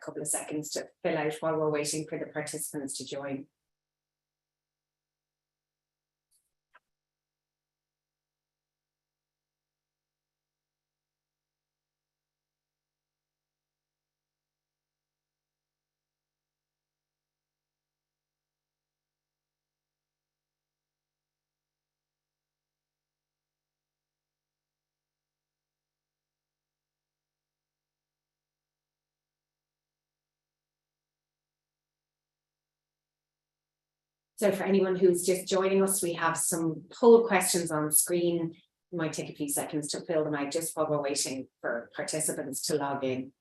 couple of seconds to fill out while we're waiting for the participants to join. So for anyone who's just joining us, we have some poll questions on screen. It might take a few seconds to fill them out just while we're waiting for participants to log in.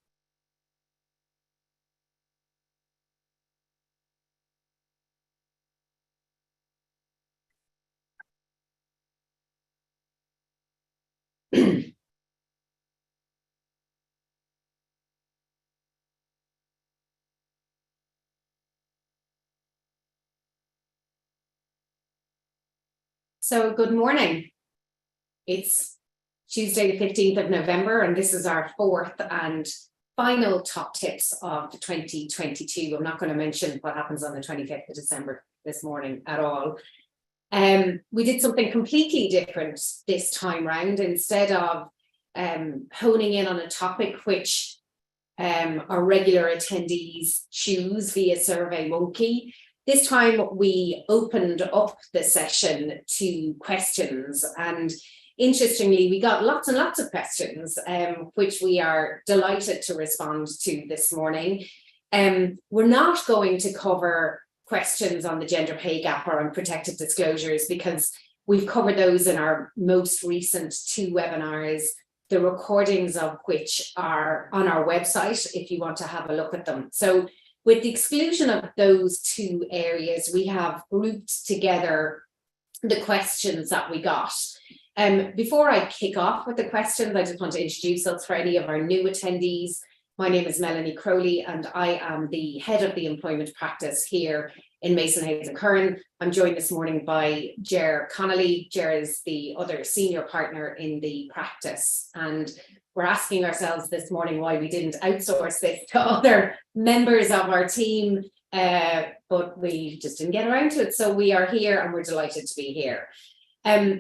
So good morning. It's Tuesday, the 15th of November, and this is our fourth and final top tips of 2022. I'm not going to mention what happens on the 25th of December this morning at all. We did something completely different this time round. Instead of honing in on a topic which our regular attendees choose via SurveyMonkey, this time we opened up the session to questions, and interestingly, we got lots and lots of questions, which we are delighted to respond to this morning. We're not going to cover questions on the gender pay gap or on protected disclosures because we've covered those in our most recent two webinars, the recordings of which are on our website if you want to have a look at them. So with the exclusion of those two areas, we have grouped together the questions that we got. Before I kick off with the questions, I just want to introduce us for any of our new attendees. My name is Melanie Crowley, and I am the head of the employment practice here in Mason Hayes and Curran. I'm joined this morning by Connolly. is the other senior partner in the practice, and we're asking ourselves this morning why we didn't outsource this to other members of our team, but we just didn't get around to it. So we are here and we're delighted to be here.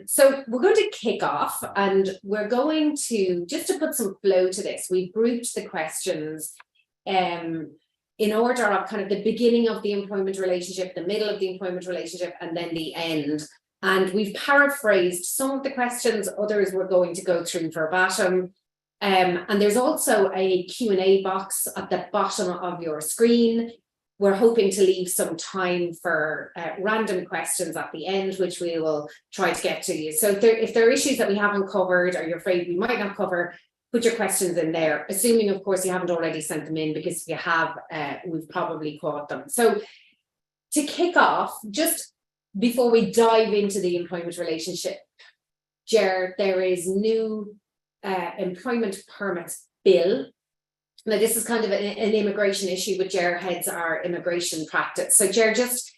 So we're going to kick off, and we're going to, just to put some flow to this, we've grouped the questions in order of kind of the beginning of the employment relationship, the middle of the employment relationship, and then the end. And we've paraphrased some of the questions, others we're going to go through verbatim. And there's also a Q&A box at the bottom of your screen. We're hoping to leave some time for random questions at the end, which we will try to get to you. So if there are issues that we haven't covered or you're afraid we might not cover, put your questions in there, assuming, of course, you haven't already sent them in, because if you have, we've probably caught them. So to kick off, just before we dive into the employment relationship, there is new employment permits bill. Now, this is kind of an immigration issue, but Ger heads our immigration practice. So Ger, just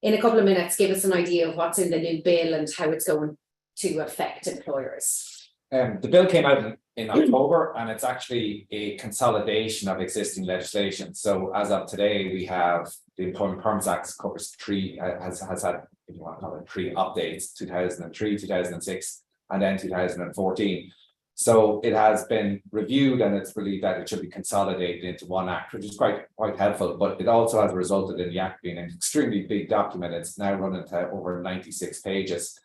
in a couple of minutes, give us an idea of what's in the new bill and how it's going to affect employers. The bill came out in October, and it's actually a consolidation of existing legislation. So as of today, we have the Employment Permits Act covers has had, if you want to call it, three updates: 2003, 2006, and then 2014. So it has been reviewed, and it's believed that it should be consolidated into one act, which is quite helpful. But it also has resulted in the act being an extremely big document. It's now running to over 96 pages.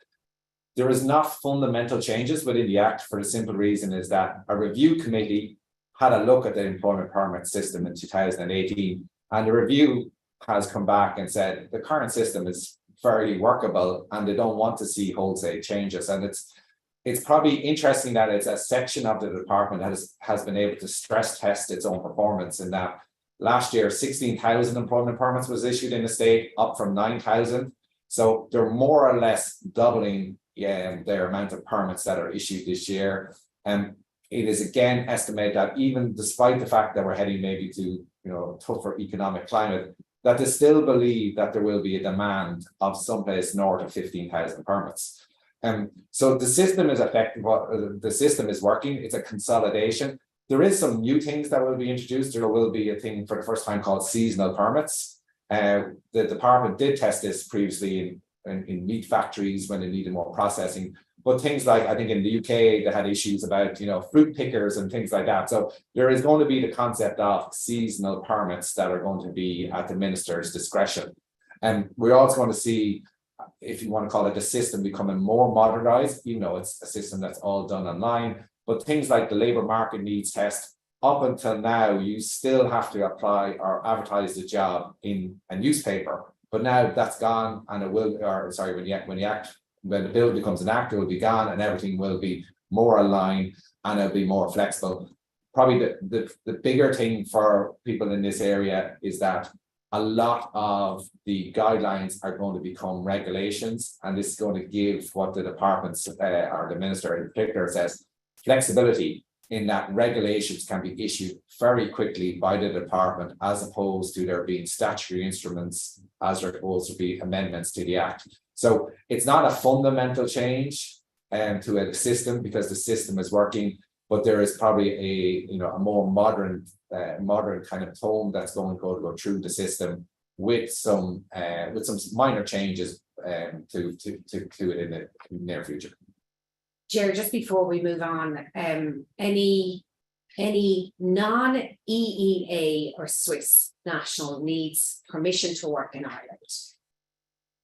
There is not fundamental changes within the act, for the simple reason is that a review committee had a look at the employment permit system in 2018, and the review has come back and said the current system is fairly workable and they don't want to see wholesale changes. And it's probably interesting that it's a section of the department that has been able to stress test its own performance, in that last year 16,000 employment permits was issued in the state, up from 9,000. So they're more or less doubling their amount of permits that are issued this year. And it is again estimated that even despite the fact that we're heading maybe to tougher economic climate, that they still believe that there will be a demand of someplace north of 15,000 permits. So the system is effective. The system is working. It's a consolidation. There is some new things that will be introduced. There will be a thing for the first time called seasonal permits. The department did test this previously in meat factories when they needed more processing. But things like, I think in the UK, they had issues about, fruit pickers and things like that. So there is going to be the concept of seasonal permits that are going to be at the minister's discretion. And we're also going to see, if you want to call it, the system becoming more modernized, it's a system that's all done online. But things like the labour market needs test, up until now, you still have to apply or advertise the job in a newspaper. But now that's gone, and it will, when the bill becomes an act, it will be gone, and everything will be more aligned and it'll be more flexible. Probably the bigger thing for people in this area is that a lot of the guidelines are going to become regulations, and this is going to give what the departments or the minister in particular says, flexibility in that regulations can be issued very quickly by the department, as opposed to there being statutory instruments, as there supposed to be amendments to the act. So it's not a fundamental change to a system, because the system is working, but there is probably a more modern kind of tone that's going to go through the system with some minor changes to it in the near future. Jerry, just before we move on, any non-EEA or Swiss national needs permission to work in Ireland?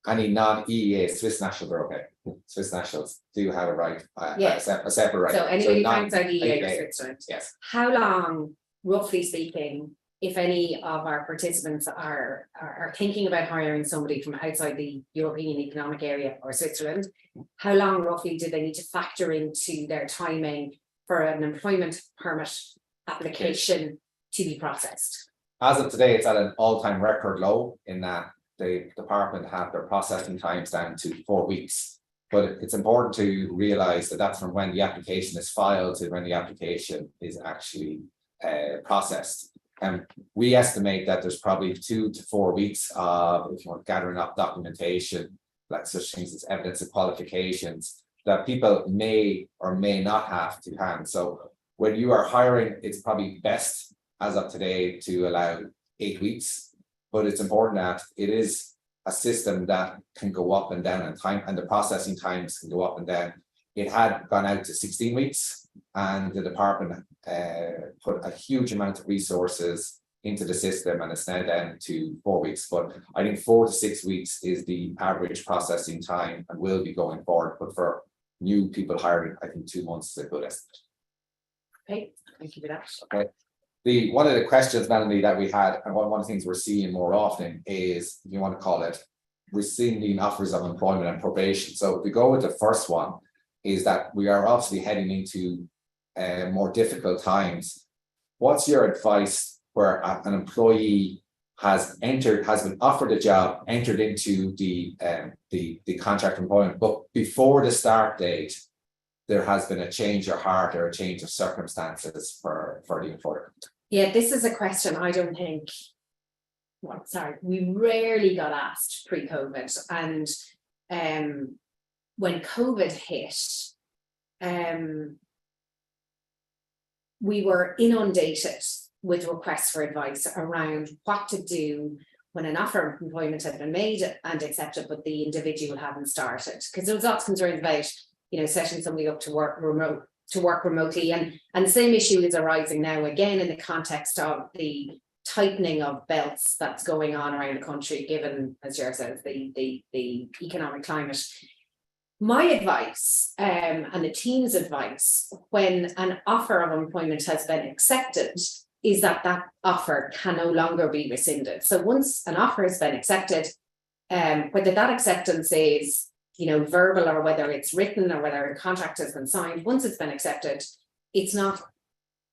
Any non-EEA Swiss nationals are okay. Swiss nationals do have a right, a separate right. So anybody outside EEA or Switzerland? Yes. How long, roughly speaking, if any of our participants are thinking about hiring somebody from outside the European Economic Area or Switzerland, how long roughly do they need to factor into their timing for an employment permit application to be processed? As of today, it's at an all-time record low, in that the department have their processing times down to 4 weeks. But it's important to realise that that's from when the application is filed to when the application is actually processed. And we estimate that there's probably 2 to 4 weeks of, if you want, gathering up documentation, like such things as evidence of qualifications, that people may or may not have to hand. So when you are hiring, it's probably best as of today to allow 8 weeks, but it's important that it is a system that can go up and down in time, and the processing times can go up and down. It had gone out to 16 weeks, and the department put a huge amount of resources into the system, and it's now down to 4 weeks. But I think 4 to 6 weeks is the average processing time, and will be going forward. But for new people hiring, I think 2 months is a good estimate. Okay, thank you for that. Okay. One of the questions, Melanie, that we had, and one of the things we're seeing more often is, if you want to call it, rescinding offers of employment and probation. So if we go with the first one, is that we are obviously heading into more difficult times. What's your advice where an employee has been offered a job, entered into the contract employment, but before the start date, there has been a change of heart or a change of circumstances for the employer? Yeah, this is a question I don't think, we rarely got asked pre-COVID. And when COVID hit, we were inundated with requests for advice around what to do when an offer of employment had been made and accepted, but the individual hadn't started. Because there was lots of concerns about, setting somebody up to work remotely, and the same issue is arising now again in the context of the tightening of belts that's going on around the country, given, as Ger says, the economic climate. My advice and the team's advice when an offer of employment has been accepted is that offer can no longer be rescinded. So once an offer has been accepted, whether that acceptance is verbal or whether it's written or whether a contract has been signed, once it's been accepted, it's not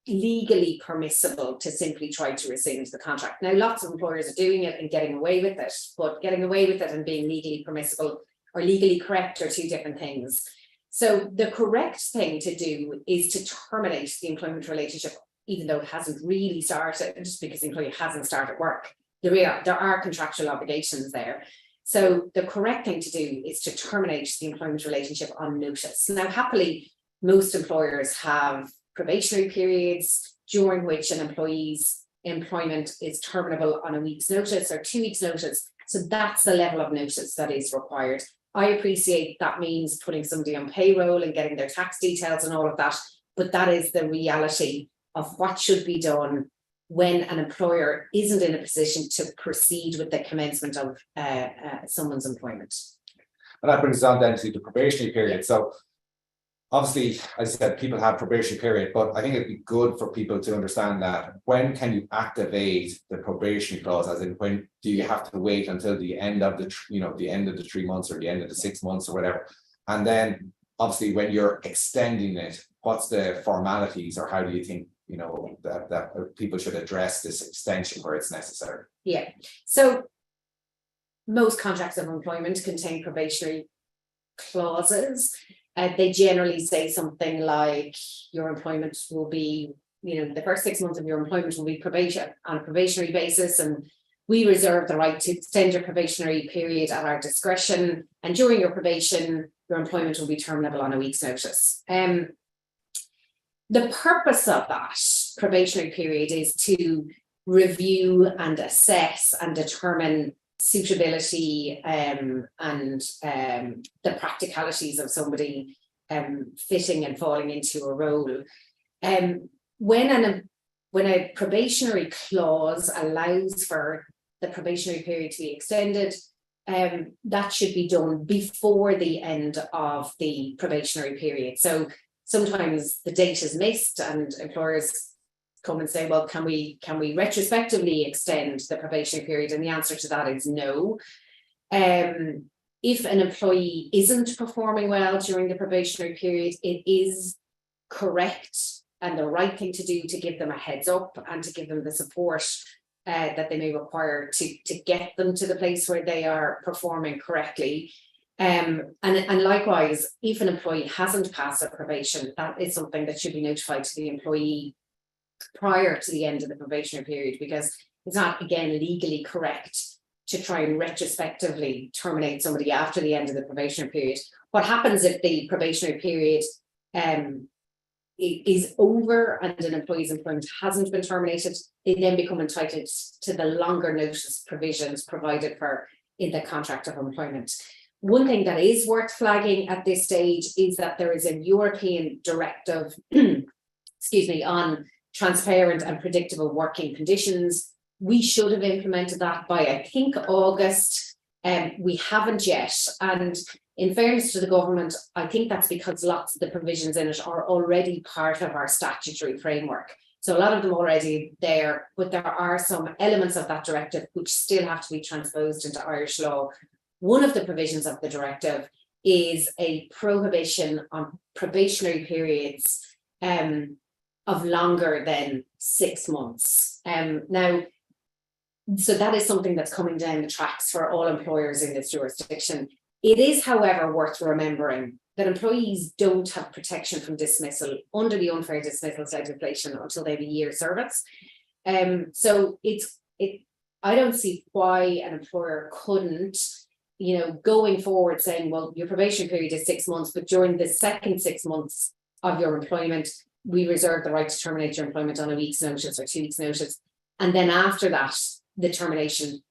legally permissible to simply try to rescind the contract. Now, lots of employers are doing it and getting away with it, but getting away with it and being legally permissible or legally correct are two different things. So the correct thing to do is to terminate the employment relationship, even though it hasn't really started, just because the employee hasn't started work. There are contractual obligations there. So the correct thing to do is to terminate the employment relationship on notice. Now, happily, most employers have probationary periods during which an employee's employment is terminable on a week's notice or 2 weeks' notice. So that's the level of notice that is required. I appreciate that means putting somebody on payroll and getting their tax details and all of that, but that is the reality of what should be done when an employer isn't in a position to proceed with the commencement of someone's employment. And that brings us on then to the probationary period. So obviously, as I said, people have probationary period, but I think it'd be good for people to understand that when can you activate the probationary clause, as in when do you have to wait until the end of the, the end of the 3 months or the end of the 6 months or whatever. And then obviously when you're extending it, what's the formalities, or how do you think, that people should address this extension where it's necessary? Yeah, so most contracts of employment contain probationary clauses. They generally say something like your employment will be, the first 6 months of your employment will be on a probationary basis, and we reserve the right to extend your probationary period at our discretion. And during your probation, your employment will be terminable on a week's notice. The purpose of that probationary period is to review and assess and determine suitability and the practicalities of somebody fitting and falling into a role. When a probationary clause allows for the probationary period to be extended, that should be done before the end of the probationary period. So sometimes the date is missed and employers come and say, well, can we retrospectively extend the probationary period? And the answer to that is no. If an employee isn't performing well during the probationary period, it is correct and the right thing to do to give them a heads up and to give them the support that they may require to get them to the place where they are performing correctly. And likewise, if an employee hasn't passed their probation, that is something that should be notified to the employee prior to the end of the probationary period, because it's not, again, legally correct to try and retrospectively terminate somebody after the end of the probationary period. What happens if the probationary period is over and an employee's employment hasn't been terminated? They then become entitled to the longer notice provisions provided for in the contract of employment. One thing that is worth flagging at this stage is that there is a European directive, on transparent and predictable working conditions. We should have implemented that by, I think, August. We haven't yet. And in fairness to the government, I think that's because lots of the provisions in it are already part of our statutory framework. So a lot of them already there, but there are some elements of that directive which still have to be transposed into Irish law. One of the provisions of the directive is a prohibition on probationary periods of longer than 6 months. Now, so that is something that's coming down the tracks for all employers in this jurisdiction. It is, however, worth remembering that employees don't have protection from dismissal under the unfair dismissal legislation until they have a year's service. So I don't see why an employer couldn't, going forward saying, well, your probation period is 6 months, but during the second 6 months of your employment, we reserve the right to terminate your employment on a week's notice or 2 weeks' notice. And then after that, the termination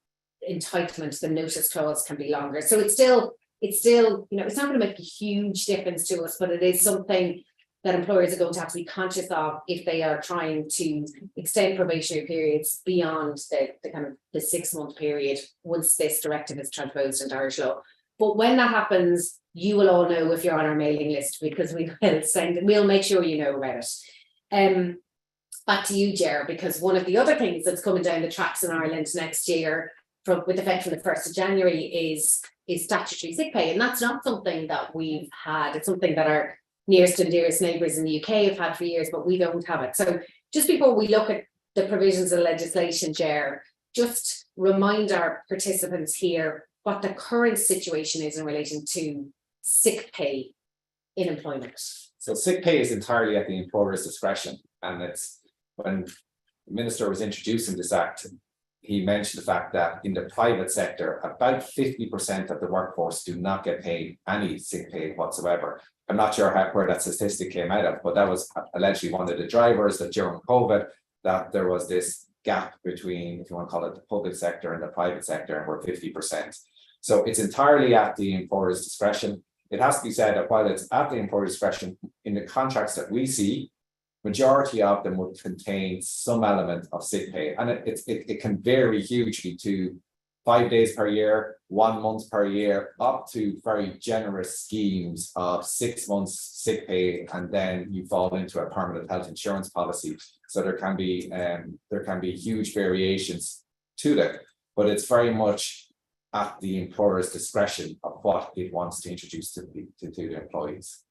entitlement, the notice clause can be longer. So it's still, it's not going to make a huge difference to us, but it is something that employers are going to have to be conscious of if they are trying to extend probationary periods beyond the kind of the 6 month period once this directive is transposed into Irish law. But when that happens, you will all know if you're on our mailing list, because we'll make sure you know about it. Back to you, Ger, because one of the other things that's coming down the tracks in Ireland next year with effect from the 1st of January is statutory sick pay. And that's not something that we've had. It's something that our nearest and dearest neighbours in the UK have had for years, but we don't have it. So just before we look at the provisions of legislation, Ger, just remind our participants here what the current situation is in relation to sick pay in employment. So sick pay is entirely at the employer's discretion, and it's when the minister was introducing this act, he mentioned the fact that in the private sector, about 50% of the workforce do not get paid any sick pay whatsoever. I'm not sure where that statistic came out of, but that was allegedly one of the drivers that during COVID, that there was this gap between, if you want to call it, the public sector and the private sector, and we're 50%. So it's entirely at the employer's discretion. It has to be said that while it's at the employer's discretion, in the contracts that we see, majority of them would contain some element of sick pay, and it can vary hugely to 5 days per year, 1 month per year, up to very generous schemes of 6 months sick pay, and then you fall into a permanent health insurance policy. So there can be huge variations to that, but it's very much at the employer's discretion of what it wants to introduce to the employees.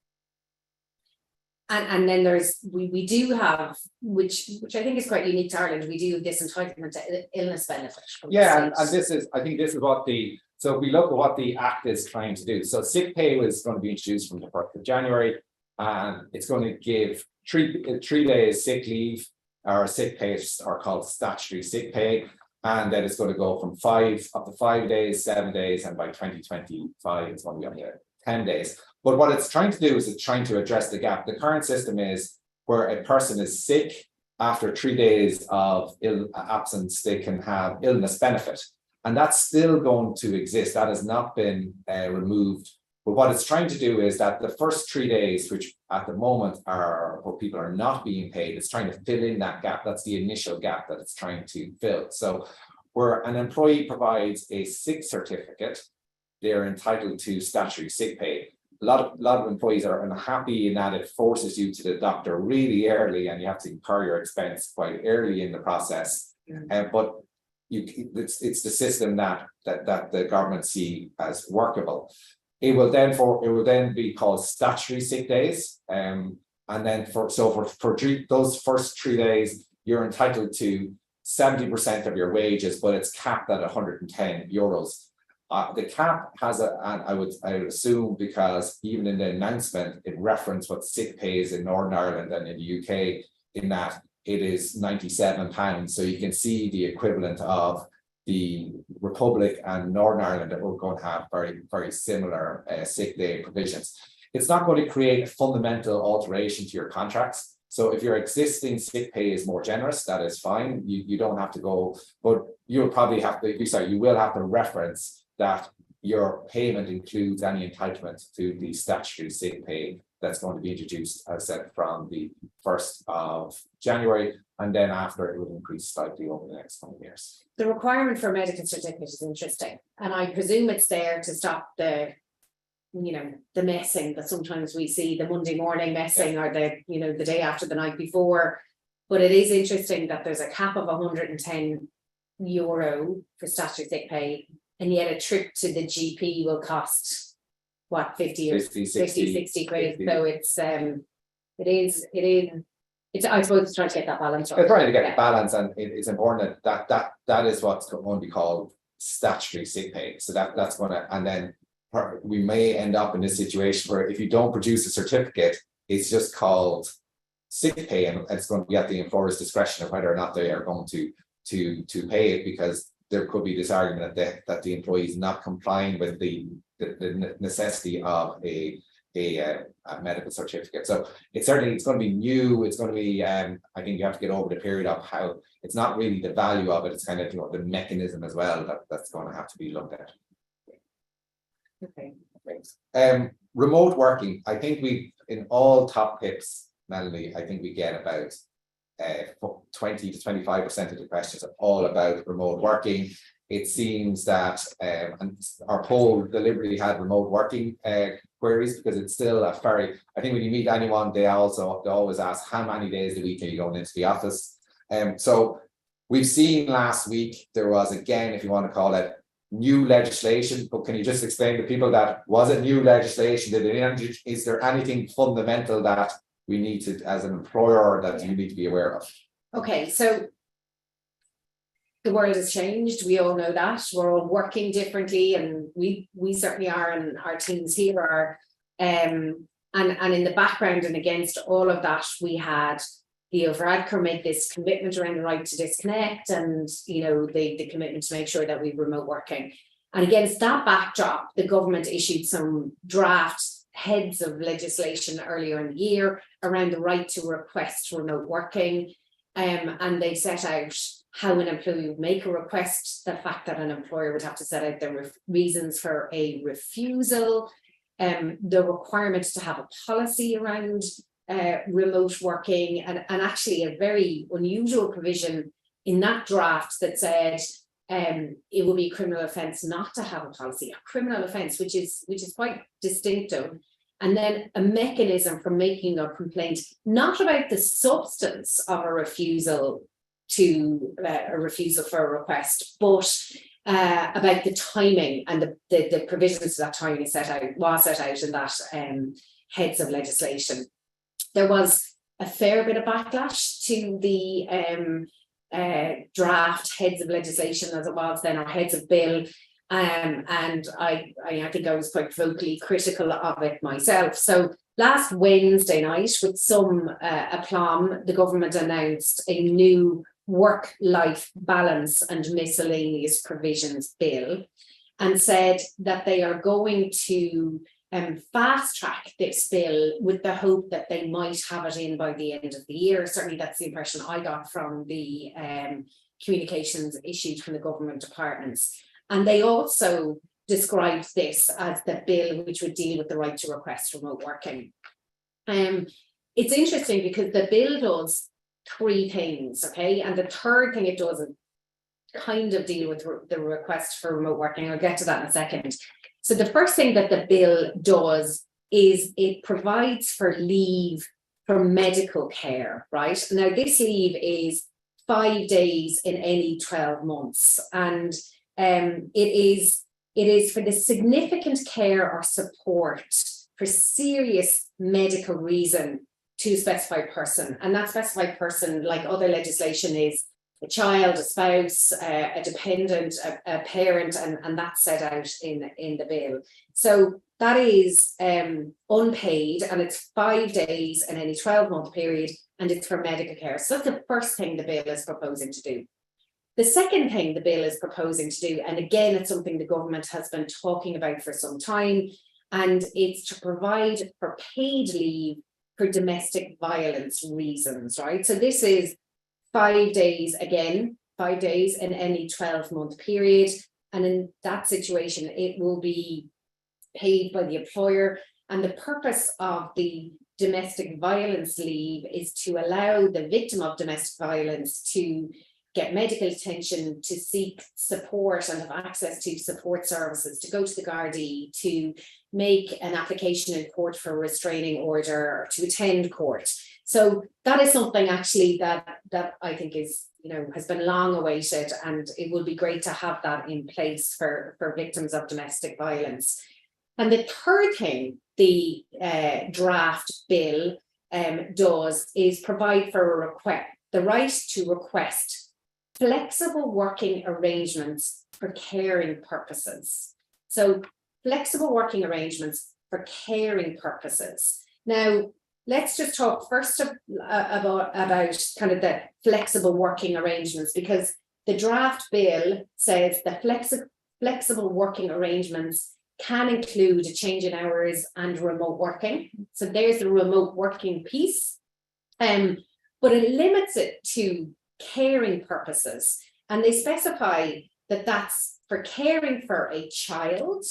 And then we do have, which I think is quite unique to Ireland, we do this entitlement to illness benefit. Yeah, and I think this is what so if we look at what the Act is trying to do. So sick pay was going to be introduced from the 1st of January, and it's going to give three days sick leave, or sick pay, are called statutory sick pay. And then it's going to go from 5 up to 5 days, 7 days, and by 2025, it's going to be up to 10 days. But what it's trying to do is it's trying to address the gap. The current system is where a person is sick, after 3 days of absence, they can have illness benefit. And that's still going to exist. That has not been removed. But what it's trying to do is that the first 3 days, which at the moment are where people are not being paid, it's trying to fill in that gap. That's the initial gap that it's trying to fill. So where an employee provides a sick certificate, they're entitled to statutory sick pay. A lot of employees are unhappy in that it forces you to the doctor really early, and you have to incur your expense quite early in the process. But it's the system that the government see as workable. It will then be called statutory sick days, and then for those first 3 days, you're entitled to 70% of your wages, but it's capped at €110. The cap has and I would assume, because even in the announcement, it referenced what sick pay is in Northern Ireland and in the UK, in that it is £97. So you can see the equivalent of the Republic and Northern Ireland, that we're going to have very, very similar sick day provisions. It's not going to create a fundamental alteration to your contracts. So if your existing sick pay is more generous, that is fine. You don't have to go, but you'll probably have to, you will have to reference that your payment includes any entitlement to the statutory sick pay that's going to be introduced, as I said, from the 1st of January, and then after it will increase slightly over the next couple of years. The requirement for a medical certificate is interesting, and I presume it's there to stop the messing that sometimes we see, the Monday morning messing, or the day after, the night before. But it is interesting that there's a cap of €110 for statutory sick pay, and yet a trip to the GP will cost what, 50 or 60 quid. So it's I suppose it's trying to get that balance right. It's trying to get the balance, and it's important that is what's going to be called statutory sick pay. So that's going to, and then we may end up in this situation where if you don't produce a certificate, it's just called sick pay, and it's going to be at the employer's discretion of whether or not they are going to pay it, because there could be this argument that the employee is not complying with the necessity of a medical certificate. So it's going to be new. It's going to be, I think you have to get over the period of how it's not really the value of it. It's kind of the mechanism as well that's going to have to be looked at. Okay. Remote working. I think in all top tips, Melanie, I think we get about 20 to 25% of the questions are all about remote working. It seems that, and our poll deliberately had remote working queries, because it's still I think when you meet anyone, they always ask, how many days a week are you going into the office? So we've seen last week, there was, again, if you want to call it, new legislation, but can you just explain to people that, was it new legislation? Is there anything fundamental that we need to, as an employer, that you need to be aware of? Okay, so the world has changed. We all know that. We're all working differently, and we certainly are, and our teams here are. And in the background and against all of that, we had the Overadker make this commitment around the right to disconnect, and the commitment to make sure that we remote working. And against that backdrop, the government issued some draft heads of legislation earlier in the year around the right to request remote working. And they set out how an employee would make a request, the fact that an employer would have to set out the reasons for a refusal, the requirement to have a policy around remote working, and actually a very unusual provision in that draft that said it will be a criminal offence not to have a policy, a criminal offence, which is quite distinctive. And then a mechanism for making a complaint, not about the substance of a refusal for a request, but about the timing, and the provisions of that timing was set out in that heads of legislation. There was a fair bit of backlash to the draft heads of legislation, as it was then, or heads of bill. And I think I was quite vocally critical of it myself. So last Wednesday night, with some aplomb, the government announced a new work-life balance and miscellaneous provisions bill, and said that they are going to fast track this bill with the hope that they might have it in by the end of the year. Certainly that's the impression I got from the communications issued from the government departments. And they also described this as the bill which would deal with the right to request remote working. It's interesting because the bill does three things, okay? And the third thing it does is kind of deal with the request for remote working. I'll get to that in a second. So the first thing that the bill does is it provides for leave for medical care, right? Now this leave is 5 days in any 12 months. And it is for the significant care or support for serious medical reason to a specified person. And that specified person, like other legislation, is a child, a spouse, a dependent, a parent, and that's set out in the bill. So that is unpaid, and it's 5 days in any 12-month period, and it's for medical care. So that's the first thing the bill is proposing to do. The second thing the bill is proposing to do, and again, it's something the government has been talking about for some time, and it's to provide for paid leave for domestic violence reasons, right? So this is 5 days, again, 5 days in any 12-month period. And in that situation, it will be paid by the employer. And the purpose of the domestic violence leave is to allow the victim of domestic violence to get medical attention, to seek support and have access to support services, to go to the Gardaí, to make an application in court for a restraining order, to attend court. So that is something actually that I think is, has been long awaited, and it will be great to have that in place for victims of domestic violence. And the third thing the draft bill does is provide for the right to request flexible working arrangements for caring purposes. So flexible working arrangements for caring purposes. Now, let's just talk first about kind of the flexible working arrangements, because the draft bill says that flexible working arrangements can include a change in hours and remote working. So there's the remote working piece, but it limits it to caring purposes. And they specify that that's for caring for a child,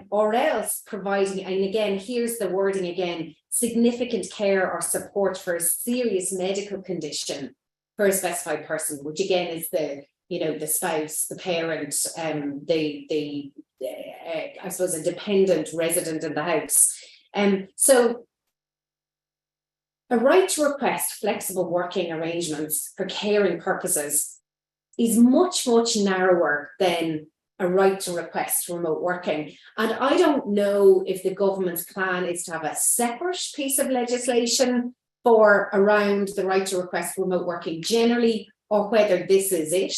or else providing, and again, here's the wording again, significant care or support for a serious medical condition for a specified person, which again is the spouse, the parent, I suppose a dependent resident in the house. So a right to request flexible working arrangements for caring purposes is much, much narrower than a right to request remote working. And I don't know if the government's plan is to have a separate piece of legislation for around the right to request remote working generally, or whether this is it,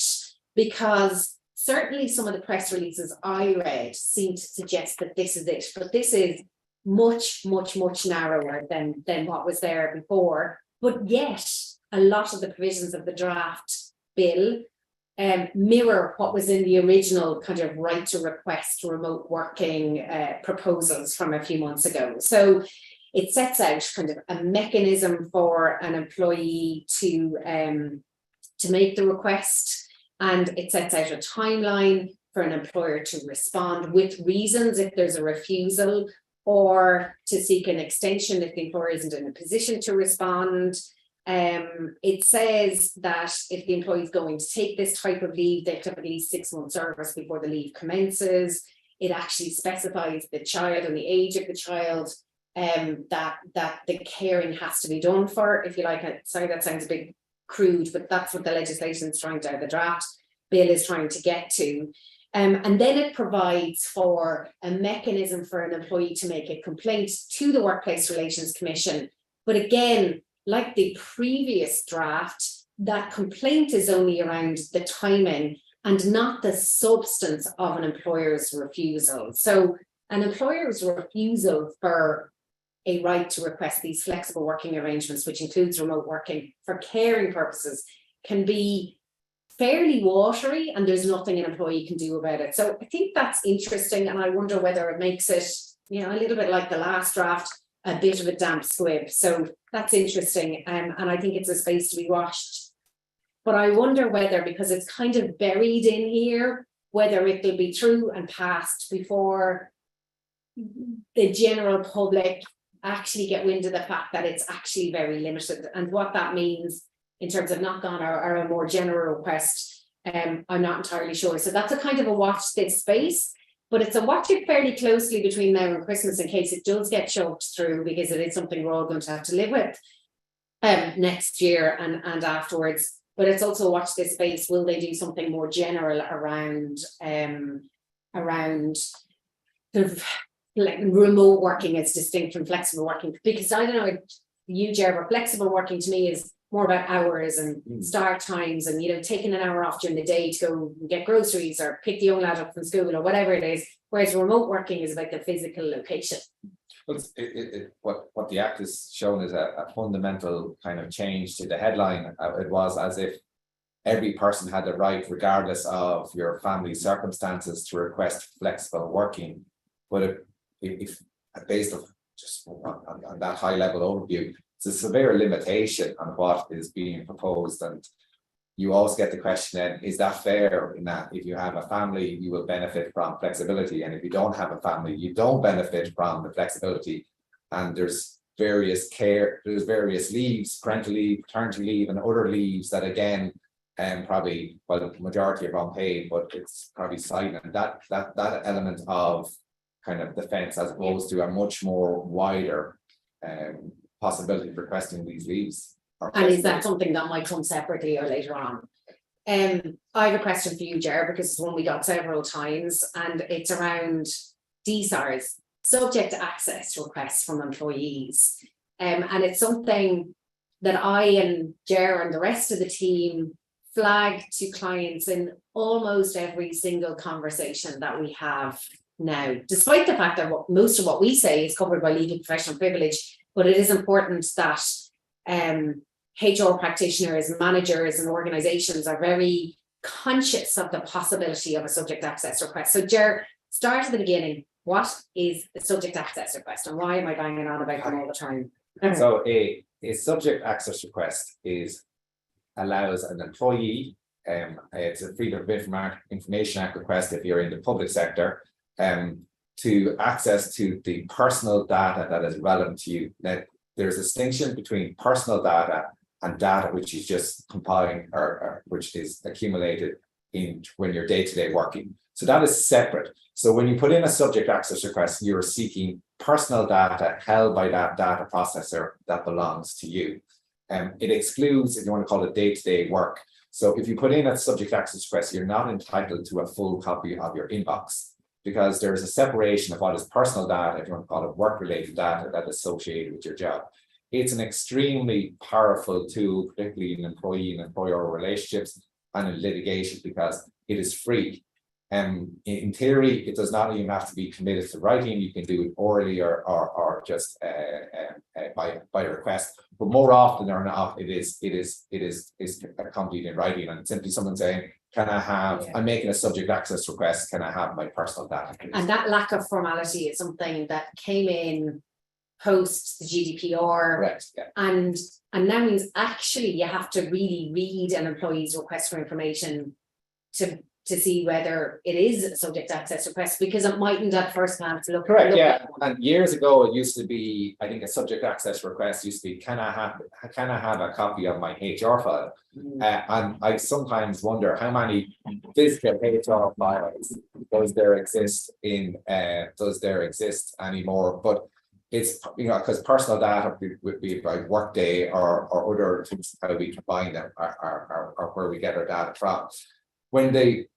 because certainly some of the press releases I read seem to suggest that this is it, but this is much, much, much narrower than what was there before. But yet, a lot of the provisions of the draft bill mirror what was in the original kind of right to request remote working proposals from a few months ago. So it sets out kind of a mechanism for an employee to make the request, and it sets out a timeline for an employer to respond with reasons if there's a refusal, or to seek an extension if the employer isn't in a position to respond. It says that if the employee is going to take this type of leave, they have to have at least 6 months service before the leave commences. It actually specifies the child and the age of the child that the caring has to be done for, if you like. Sorry, that sounds a bit crude, but that's what the legislation is trying to, the draft bill is trying to get to. And then it provides for a mechanism for an employee to make a complaint to the Workplace Relations Commission. But again, like the previous draft, that complaint is only around the timing and not the substance of an employer's refusal. So an employer's refusal for a right to request these flexible working arrangements, which includes remote working for caring purposes, can be fairly watery, and there's nothing an employee can do about it. So I think that's interesting, and I wonder whether it makes it, you know, a little bit like the last draft, a bit of a damp squib. So that's interesting, and I think it's a space to be watched. But I wonder whether, because it's kind of buried in here, whether it will be through and passed before the general public actually get wind of the fact that it's actually very limited, and what that means in terms of knock-on or a more general request, I'm not entirely sure. So that's a kind of a watch this space, but it's a watch it fairly closely between now and Christmas in case it does get shoved through, because it is something we're all going to have to live with next year and afterwards. But it's also a watch this space. Will they do something more general around sort of like remote working as distinct from flexible working? Because I don't know, you, Ger, but flexible working to me is more about hours and start times, and, you know, taking an hour off during the day to go get groceries or pick the young lad up from school or whatever it is, whereas remote working is about the physical location. Well, what the Act is shown is a fundamental kind of change to the headline. It was as if every person had the right, regardless of your family circumstances, to request flexible working. But if based on just on that high level overview, it's a severe limitation on what is being proposed. And you always get the question then, is that fair, in that if you have a family, you will benefit from flexibility, and if you don't have a family, you don't benefit from the flexibility. And there's various leaves, parental leave, paternity leave, and other leaves that, again, probably, well, the majority are unpaid, but it's probably silent. That element of kind of defense, as opposed to a much more wider possibility of requesting these leaves. And is that something that might come separately or later on? I have a question for you, Ger, because it's one we got several times, and it's around DSARs, subject to access requests from employees. And it's something that I and Ger and the rest of the team flag to clients in almost every single conversation that we have now, despite the fact that most of what we say is covered by legal professional privilege. But it is important that HR practitioners, managers and organisations are very conscious of the possibility of a subject access request. So Ger, start at the beginning. What is a subject access request, and why am I banging on about them all the time? So a subject access request allows an employee, it's a Freedom of Information Act request if you're in the public sector, to access to the personal data that is relevant to you. Now, there's a distinction between personal data and data which is just compiling or which is accumulated when you're day-to-day working. So that is separate. So when you put in a subject access request, you're seeking personal data held by that data processor that belongs to you. It excludes, if you want to call it, day-to-day work. So if you put in a subject access request, you're not entitled to a full copy of your inbox, because there is a separation of what is personal data, if you want to call it work-related data, that is associated with your job. It's an extremely powerful tool, particularly in employee and employer relationships and in litigation, because it is free. In theory, it does not even have to be committed to writing. You can do it orally or just by request. But more often than not, it is accompanied in writing, and simply someone saying, Can I have, Yeah. I'm making a subject access request, can I have my personal data? And that lack of formality is something that came in post the GDPR. Correct, yeah. And now means actually you have to really read an employee's request for information to see whether it is a subject access request, because it mightn't at first glance look. Correct, yeah. like one. And years ago, it used to be, I think a subject access request used to be, can I have a copy of my HR file? And I sometimes wonder how many physical HR files does there exist anymore? But it's, you know, because personal data would be about Workday or other things, how we combine them or where we get our data from. When it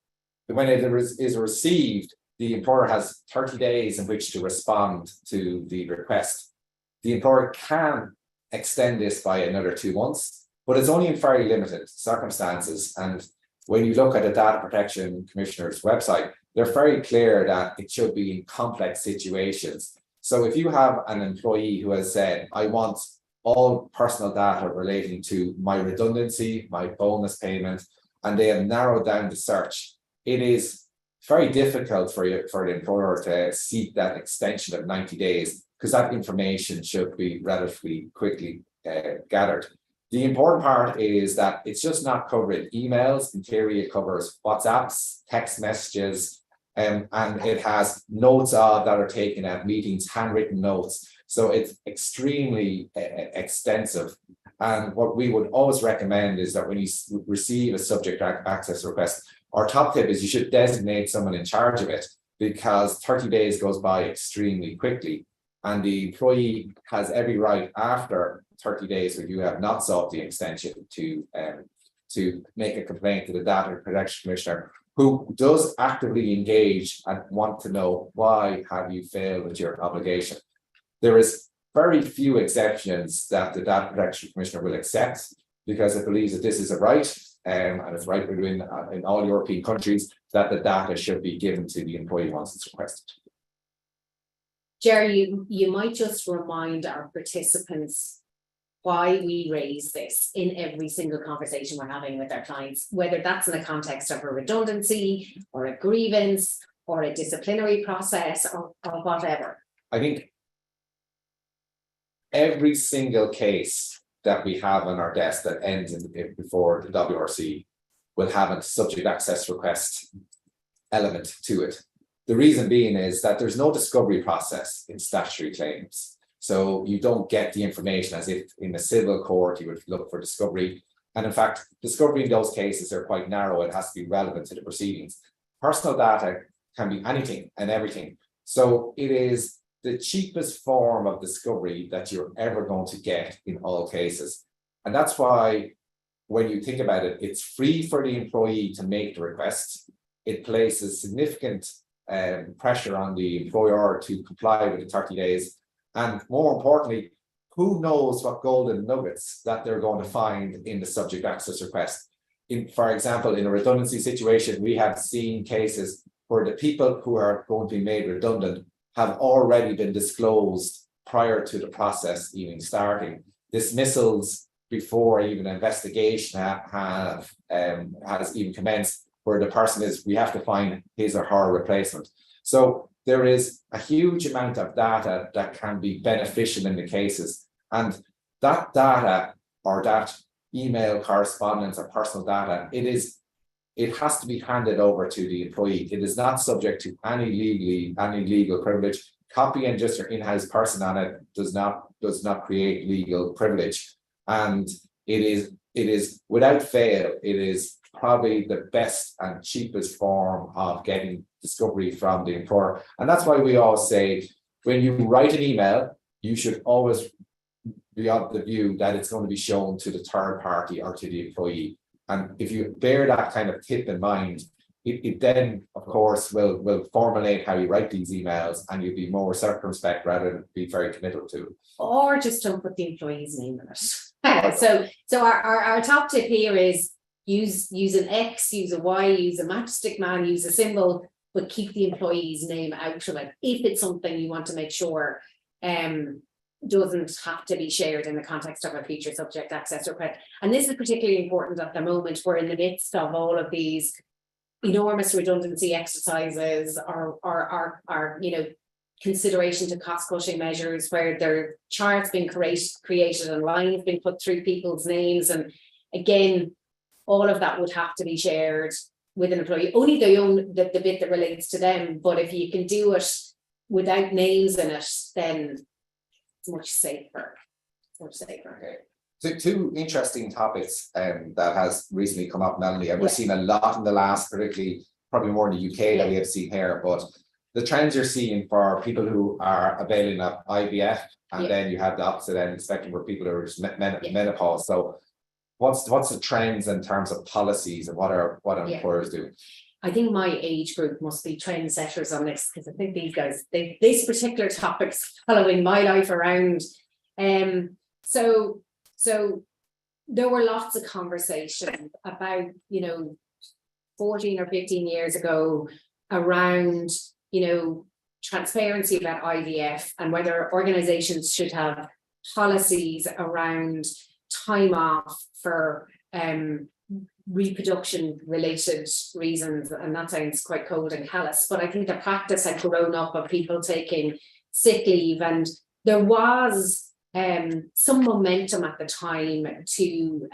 is received, the employer has 30 days in which to respond to the request. The employer can extend this by another 2 months, but it's only in very limited circumstances. And when you look at the Data Protection Commissioner's website, they're very clear that it should be in complex situations. So if you have an employee who has said, I want all personal data relating to my redundancy, my bonus payment, and they have narrowed down the search, it is very difficult for the employer to seek that extension of 90 days because that information should be relatively quickly gathered. The important part is that it's just not covering emails. In theory, it covers WhatsApps, text messages, and it has notes that are taken at meetings, handwritten notes. So it's extremely extensive. And what we would always recommend is that when you receive a subject access request, our top tip is you should designate someone in charge of it, because 30 days goes by extremely quickly. And the employee has every right after 30 days, when you have not sought the extension, to make a complaint to the Data Protection Commissioner, who does actively engage and want to know why have you failed with your obligation. There is very few exceptions that the Data Protection Commissioner will accept, because it believes that this is a right, and it's right within in all European countries that the data should be given to the employee once it's requested. Jerry, you might just remind our participants why we raise this in every single conversation we're having with our clients, whether that's in the context of a redundancy or a grievance or a disciplinary process or whatever. I think every single case that we have on our desk that ends before the WRC will have a subject access request element to it. The reason being is that there's no discovery process in statutory claims. So you don't get the information as if in a civil court you would look for discovery. And in fact, discovery in those cases are quite narrow. It has to be relevant to the proceedings. Personal data can be anything and everything. So it is the cheapest form of discovery that you're ever going to get in all cases. And that's why when you think about it, it's free for the employee to make the request. It places significant pressure on the employer to comply with the 30 days. And more importantly, who knows what golden nuggets that they're going to find in the subject access request. For example, in a redundancy situation, we have seen cases where the people who are going to be made redundant have already been disclosed prior to the process even starting. Dismissals before even investigation has even commenced, where the person is, we have to find his or her replacement. So there is a huge amount of data that can be beneficial in the cases. And that data, or that email correspondence or personal data, it has to be handed over to the employee. It is not subject to any legal privilege. Copying just your in-house person on it does not create legal privilege. And it is without fail, it is probably the best and cheapest form of getting discovery from the employer. And that's why we all say, when you write an email, you should always be of the view that it's going to be shown to the third party or to the employee. And if you bear that kind of tip in mind, it then, of course, will formulate how you write these emails, and you'll be more circumspect rather than be very committal to it. Or just don't put the employee's name in it. So our top tip here is use an X, use a Y, use a matchstick man, use a symbol, but keep the employee's name out of it if it's something you want to make sure doesn't have to be shared in the context of a future subject access request. And this is particularly important at the moment. We're in the midst of all of these enormous redundancy exercises or consideration to cost cutting measures where there are charts being created and lines being put through people's names. And again, all of that would have to be shared with an employee. Only they own the bit that relates to them. But if you can do it without names in it, then it's much safer. Okay. So two interesting topics that has recently come up, Melanie, and we've seen a lot in the last, particularly probably more in the UK than we have seen here, but the trends you're seeing for people who are availing of IVF, and then you have the opposite end of the spectrum where people are just menopause. So what's the trends in terms of policies and what employers do? I think my age group must be trendsetters on this, because I think these guys, this particular topic's following my life around. So there were lots of conversations about, 14 or 15 years ago around, transparency about IVF and whether organizations should have policies around time off for reproduction related reasons. And that sounds quite cold and callous, but I think the practice had grown up of people taking sick leave, and there was some momentum at the time to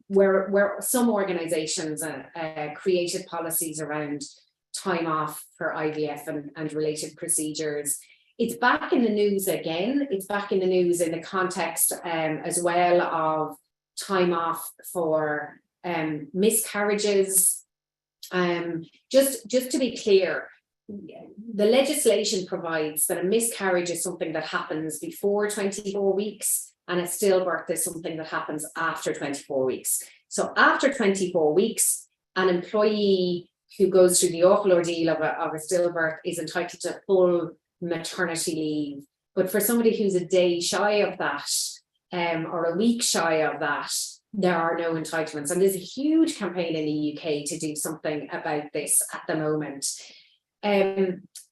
where some organizations created policies around time off for IVF and related procedures. It's back in the news again. It's back in the news in the context as well of time off for miscarriages. Just to be clear, the legislation provides that a miscarriage is something that happens before 24 weeks and a stillbirth is something that happens after 24 weeks. So after 24 weeks, an employee who goes through the awful ordeal of a stillbirth is entitled to full maternity leave. But for somebody who's a day shy of that, or a week shy of that, there are no entitlements. And there's a huge campaign in the UK to do something about this at the moment.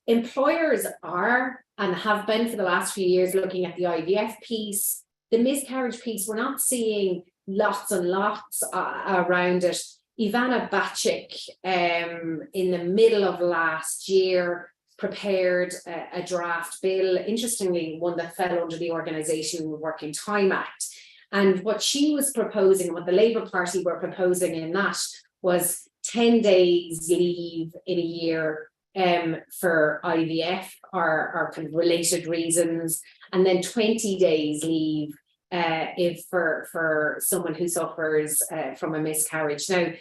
Employers are and have been for the last few years looking at the IVF piece. The miscarriage piece, we're not seeing lots and lots around it. Ivana Bacik, in the middle of last year, prepared a draft bill, interestingly, one that fell under the Organisation Working Time Act. And what she was proposing, what the Labour Party were proposing in that, was 10 days leave in a year for IVF or kind of related reasons, and then 20 days leave if for someone who suffers from a miscarriage. Now,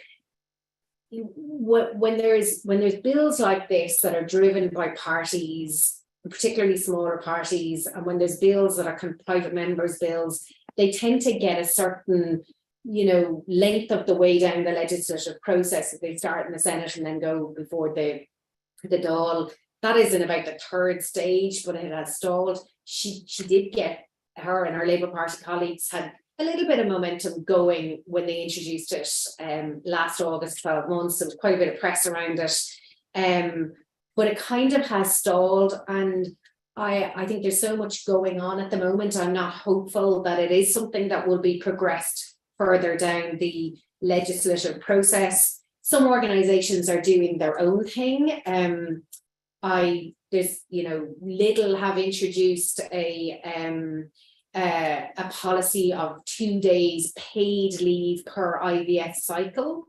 when there's bills like this that are driven by parties, particularly smaller parties, and when there's bills that are kind of private members' bills, they tend to get a certain length of the way down the legislative process. They start in the Senate and then go before the Dáil. That is in about the third stage, but it has stalled. She did get, her and her Labour Party colleagues had a little bit of momentum going when they introduced it last August, 12 months. There was quite a bit of press around it, but it kind of has stalled. And I think there's so much going on at the moment. I'm not hopeful that it is something that will be progressed further down the legislative process. Some organisations are doing their own thing. Lidl have introduced a policy of 2 days paid leave per IVF cycle.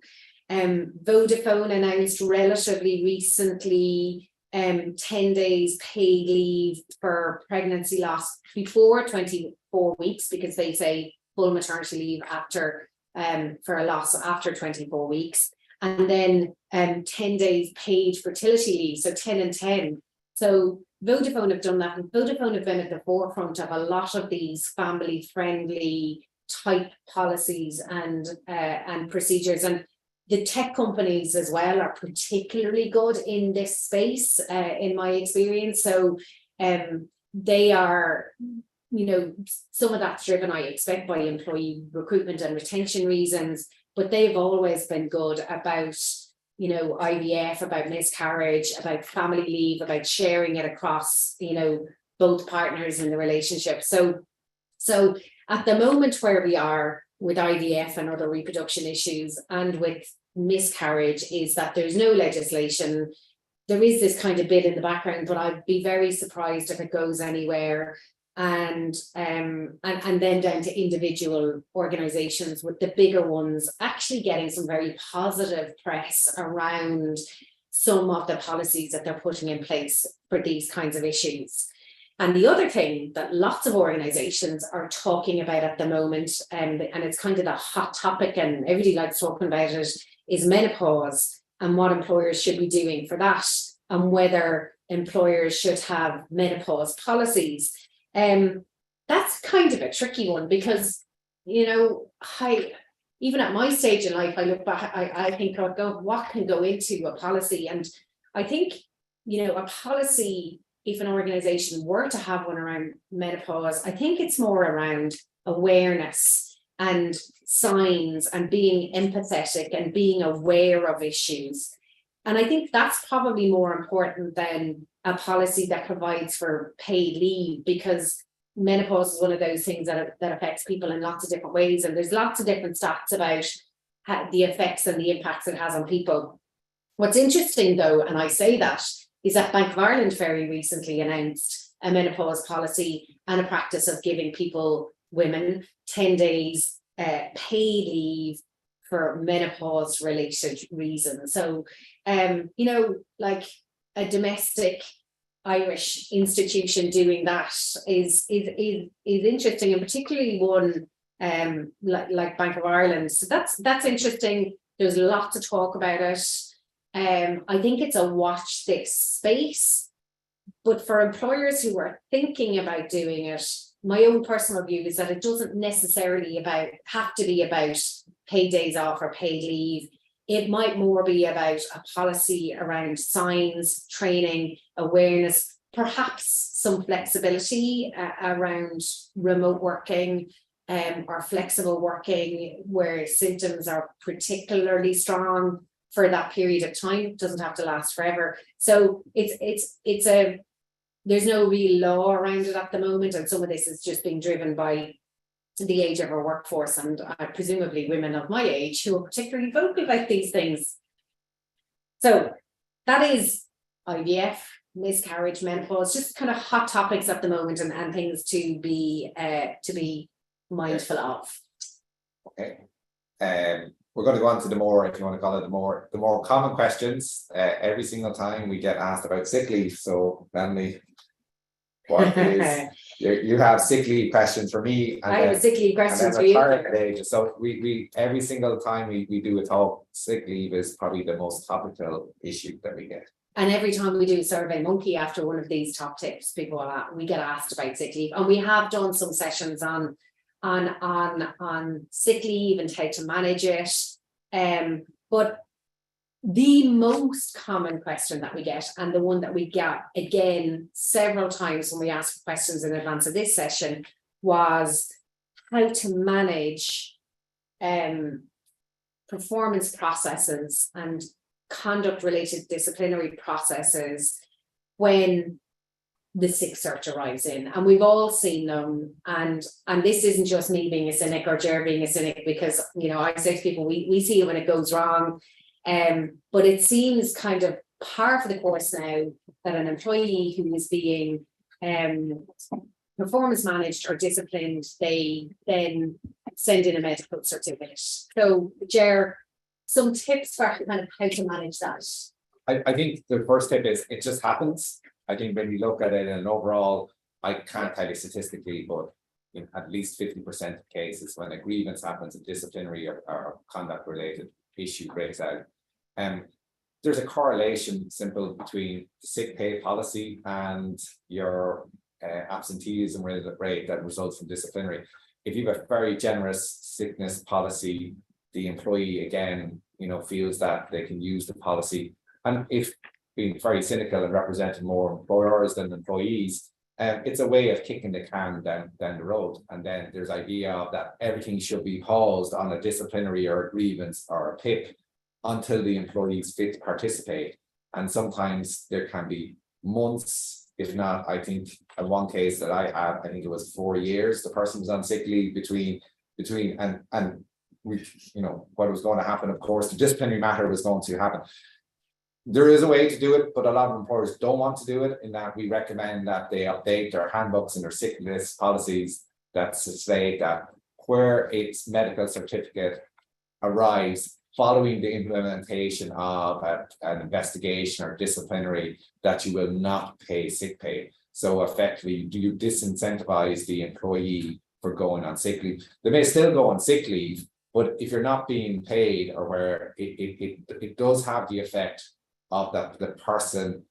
Vodafone announced relatively recently 10 days paid leave for pregnancy loss before 24 weeks, because they say full maternity leave after for a loss after 24 weeks. And then 10 days paid fertility leave, so 10 and 10. So Vodafone have done that, and Vodafone have been at the forefront of a lot of these family-friendly type policies and procedures. And the tech companies as well are particularly good in this space, in my experience. So they are, some of that's driven, I expect, by employee recruitment and retention reasons, but they've always been good about IVF, about miscarriage, about family leave, about sharing it across, both partners in the relationship. So at the moment where we are with IVF and other reproduction issues and with miscarriage is that there's no legislation. There is this kind of bit in the background, but I'd be very surprised if it goes anywhere. And then down to individual organizations, with the bigger ones actually getting some very positive press around some of the policies that they're putting in place for these kinds of issues. And the other thing that lots of organizations are talking about at the moment, and it's kind of the hot topic and everybody likes talking about it, is menopause and what employers should be doing for that, and whether employers should have menopause policies. That's kind of a tricky one because, you know, even at my stage in life, I look back, I think, oh God, what can go into a policy? And I think, you know, a policy, if an organization were to have one around menopause, I think it's more around awareness and signs and being empathetic and being aware of issues. And I think that's probably more important than a policy that provides for paid leave, because menopause is one of those things that affects people in lots of different ways. And there's lots of different stats about the effects and the impacts it has on people. What's interesting though, and I say that, is that Bank of Ireland very recently announced a menopause policy and a practice of giving women 10 days paid leave for menopause related reasons. So, you know, like a domestic Irish institution doing that is interesting, and particularly one like Bank of Ireland. So that's interesting. There's lots of talk about it. I think it's a watch this space, but for employers who are thinking about doing it, my own personal view is that it doesn't necessarily have to be about paid days off or paid leave. It might more be about a policy around signs, training, awareness, perhaps some flexibility around remote working or flexible working where symptoms are particularly strong for that period of time. It doesn't have to last forever. So there's no real law around it at the moment, and some of this is just being driven by the age of our workforce and presumably women of my age who are particularly vocal about these things. So that is IVF, miscarriage, menopause, just kind of hot topics at the moment and things to be mindful of. Okay. We're going to go on to the more, if you want to call it the more common questions. Every single time we get asked about sick leave. So Melanie, what is you have sick leave questions for me? And I have a sick leave question for you. So we every single time we do a talk, sick leave is probably the most topical issue that we get. And every time we do Survey Monkey after one of these top tips, we get asked about sick leave, and we have done some sessions on sick leave and how to manage it. But the most common question that we get, and the one that we get again several times when we ask questions in advance of this session, was how to manage performance processes and conduct related disciplinary processes when the sick cert arrives in. And we've all seen them, and this isn't just me being a cynic or Ger being a cynic, because, you know, I say to people, we see it when it goes wrong, but it seems kind of par for the course now that an employee who is being performance managed or disciplined, they then send in a medical certificate. So Ger, some tips for kind of how to manage that. I think the first tip is it just happens. I think when you look at it in an overall, I can't tell you statistically, but in at least 50% of cases when a grievance happens, a disciplinary or conduct related issue breaks out, there's a correlation simple between the sick pay policy and your absenteeism rate that results from disciplinary. If you have a very generous sickness policy, the employee again, you know, feels that they can use the policy. And if being very cynical and representing more employers than employees, it's a way of kicking the can down the road. And then there's idea of that everything should be paused on a disciplinary or a grievance or a PIP until the employees fit to participate. And sometimes there can be months, if not, I think in one case that I had, I think it was 4 years, the person was on sick leave between and we, you know, what was going to happen, of course, the disciplinary matter was going to happen. There is a way to do it, but a lot of employers don't want to do it, in that we recommend that they update their handbooks and their sick list policies that say that where its medical certificate arrives following the implementation of an investigation or disciplinary, that you will not pay sick pay. So effectively, do you disincentivize the employee for going on sick leave? They may still go on sick leave, but if you're not being paid, or where it does have the effect of that the person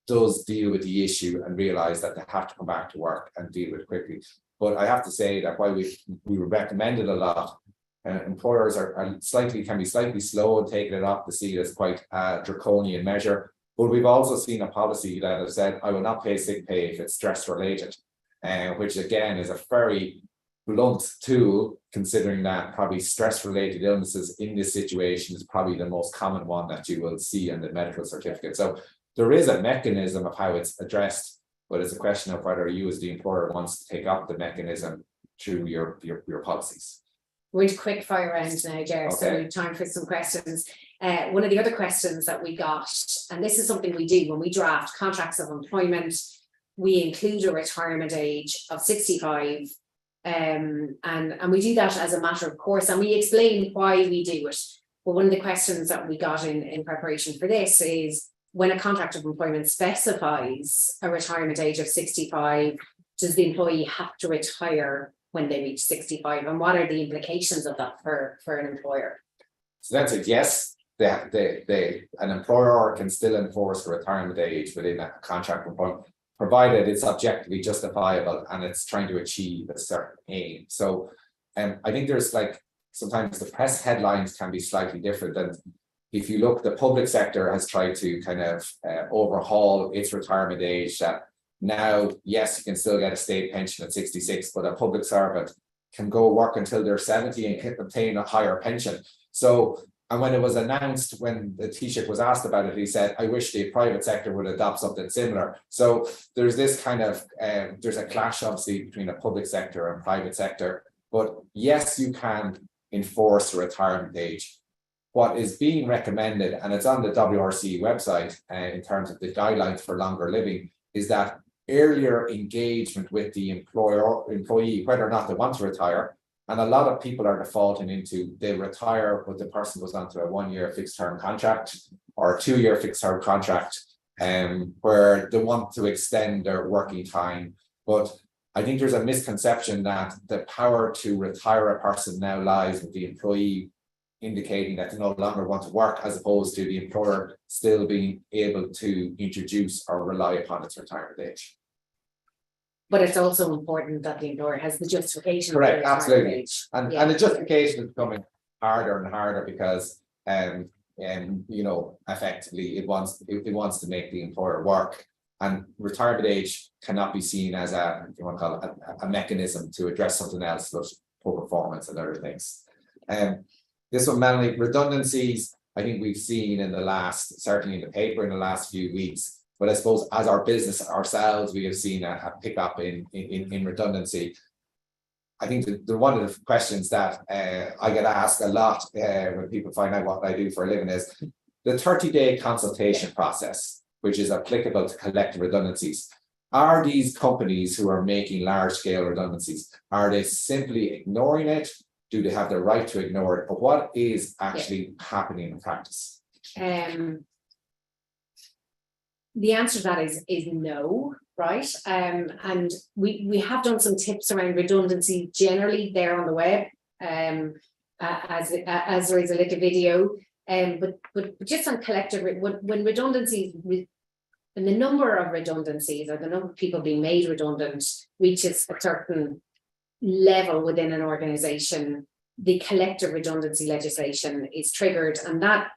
does deal with the issue and realize that they have to come back to work and deal with it quickly. But I have to say that while we recommend it a lot, employers can be slightly slow in taking it up to see it as quite a draconian measure. But we've also seen a policy that has said, I will not pay sick pay if it's stress related, which again is a very blunt tool, considering that probably stress related illnesses in this situation is probably the most common one that you will see in the medical certificate. So there is a mechanism of how it's addressed, but it's a question of whether you as the employer wants to take up the mechanism through your policies. We're into quick fire round now, Ger, so we have time for some questions. One of the other questions that we got, and this is something we do when we draft contracts of employment, we include a retirement age of 65, and we do that as a matter of course, and we explain why we do it. But one of the questions that we got in preparation for this is, when a contract of employment specifies a retirement age of 65, does the employee have to retire when they reach 65, and what are the implications of that for an employer? So that's it. Yes, an employer can still enforce the retirement age within a contract of employment, provided it's objectively justifiable and it's trying to achieve a certain aim. So I think there's sometimes the press headlines can be slightly different. And if you look, the public sector has tried to kind of overhaul its retirement age, that now, yes, you can still get a state pension at 66, but a public servant can go work until they're 70 and can obtain a higher pension. So, and when it was announced, when the Taoiseach was asked about it, he said, I wish the private sector would adopt something similar. So there's this kind of, there's a clash obviously between a public sector and private sector, but yes, you can enforce the retirement age. What is being recommended, and it's on the WRC website in terms of the guidelines for longer living, is that earlier engagement with the employee, whether or not they want to retire. And a lot of people are defaulting into, they retire, but the person goes on to a 1-year fixed term contract or a 2-year fixed term contract, where they want to extend their working time. But I think there's a misconception that the power to retire a person now lies with the employee, indicating that they no longer want to work, as opposed to the employer still being able to introduce or rely upon its retirement age. But it's also important that the employer has the justification. Correct, absolutely. Age. And the justification is becoming harder and harder because you know, effectively it wants to make the employer work, and retirement age cannot be seen as a, if you want to call it a mechanism to address something else, such as poor performance and other things. This one, Melanie, redundancies, I think we've seen in the last, certainly in the paper in the last few weeks, but I suppose as our business ourselves, we have seen a pickup in redundancy. I think one of the questions that I get asked a lot when people find out what I do for a living is the 30-day consultation process, which is applicable to collective redundancies. Are these companies who are making large-scale redundancies, are they simply ignoring it? Do they have the right to ignore it? But what is actually happening in practice? The answer to that is no, right? And we have done some tips around redundancy generally there on the web, as there is a little video. But just on collective, when redundancies, when the number of redundancies or the number of people being made redundant reaches a certain level within an organization, the collective redundancy legislation is triggered, and that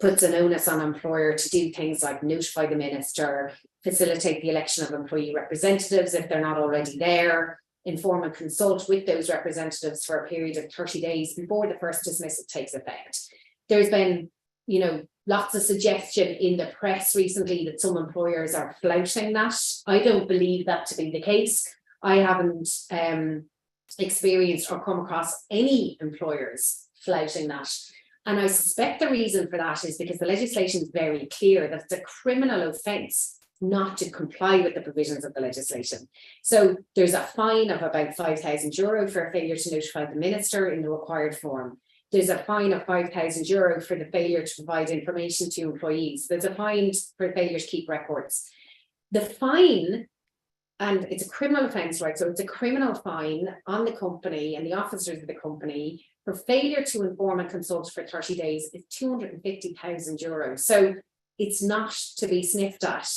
puts an onus on employer to do things like notify the minister, facilitate the election of employee representatives if they're not already there, inform and consult with those representatives for a period of 30 days before the first dismissal takes effect. There's been, you know, lots of suggestion in the press recently that some employers are flouting that. I don't believe that to be the case. I haven't experienced or come across any employers flouting that. And I suspect the reason for that is because the legislation is very clear that it's a criminal offence not to comply with the provisions of the legislation. So there's a fine of about €5,000 for a failure to notify the minister in the required form. There's a fine of €5,000 for the failure to provide information to employees. There's a fine for failure to keep records. The fine, and it's a criminal offence, right? So it's a criminal fine on the company and the officers of the company for failure to inform and consult for 30 days is €250,000. So it's not to be sniffed at.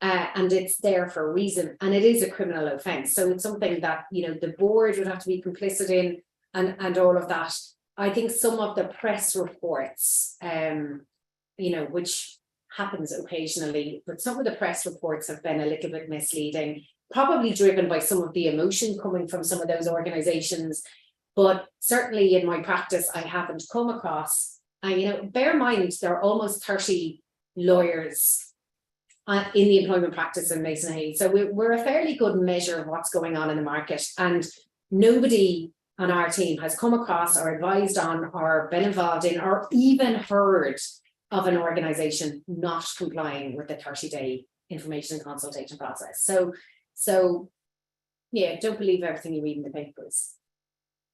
And it's there for a reason, and it is a criminal offence. So it's something that, you know, the board would have to be complicit in, and all of that. I think some of the press reports, you know, which happens occasionally, but some of the press reports have been a little bit misleading, probably driven by some of the emotion coming from some of those organisations. But certainly in my practice, I haven't come across, and, you know, bear in mind, there are almost 30 lawyers in the employment practice in Mason Hayes. So we're a fairly good measure of what's going on in the market, and nobody on our team has come across or advised on or been involved in or even heard of an organisation not complying with the 30-day information and consultation process. So yeah, don't believe everything you read in the papers.